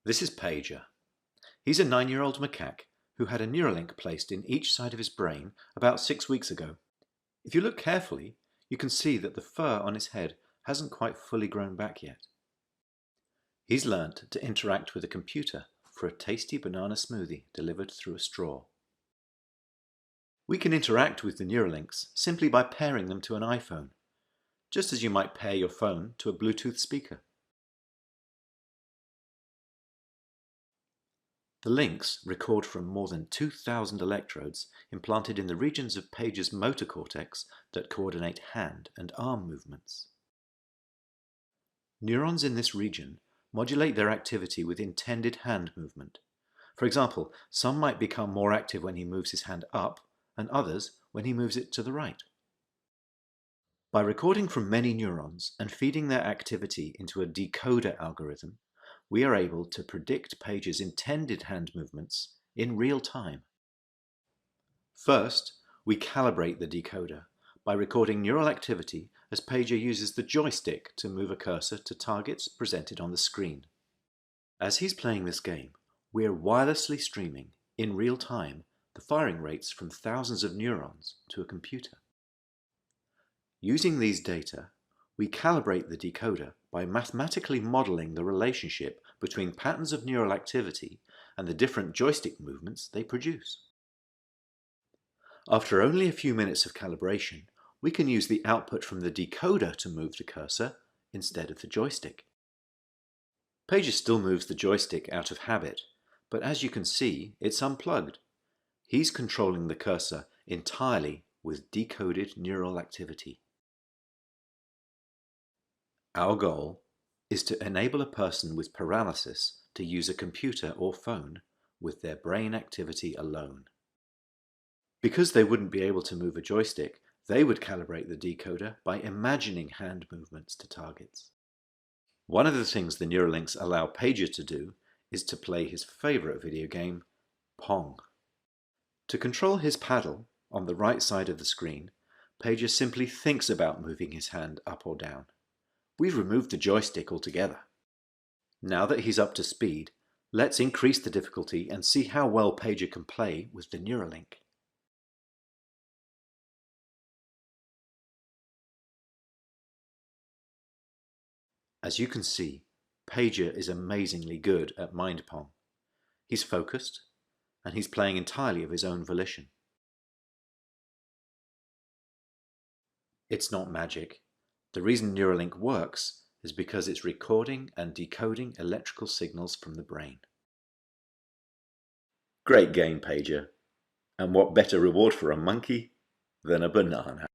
This is Pager. He's a 9-year-old macaque who had a Neuralink placed in each side of his brain about 6 weeks ago. If you look carefully, you can see that the fur on his head hasn't quite fully grown back yet. He's learnt to interact with a computer for a tasty banana smoothie delivered through a straw. We can interact with the Neuralinks simply by pairing them to an iPhone, just as you might pair your phone to a Bluetooth speaker. The links record from more than 2,000 electrodes implanted in the regions of Pager's motor cortex that coordinate hand and arm movements. Neurons in this region modulate their activity with intended hand movement. For example, some might become more active when he moves his hand up, and others when he moves it to the right. By recording from many neurons and feeding their activity into a decoder algorithm, we are able to predict Pager's intended hand movements in real time. First, we calibrate the decoder by recording neural activity as Pager uses the joystick to move a cursor to targets presented on the screen. As he's playing this game, we are wirelessly streaming, in real time, the firing rates from thousands of neurons to a computer. Using these data, we calibrate the decoder by mathematically modeling the relationship between patterns of neural activity and the different joystick movements they produce. After only a few minutes of calibration, we can use the output from the decoder to move the cursor instead of the joystick. Pager still moves the joystick out of habit, but as you can see, it's unplugged. He's controlling the cursor entirely with decoded neural activity. Our goal is to enable a person with paralysis to use a computer or phone with their brain activity alone. Because they wouldn't be able to move a joystick, they would calibrate the decoder by imagining hand movements to targets. One of the things the Neuralinks allow Pager to do is to play his favorite video game, Pong. To control his paddle on the right side of the screen, Pager simply thinks about moving his hand up or down. We've removed the joystick altogether. Now that he's up to speed, let's increase the difficulty and see how well Pager can play with the Neuralink. As you can see, Pager is amazingly good at MindPong. He's focused, and he's playing entirely of his own volition. It's not magic. The reason Neuralink works is because it's recording and decoding electrical signals from the brain. Great game, Pager. And what better reward for a monkey than a banana?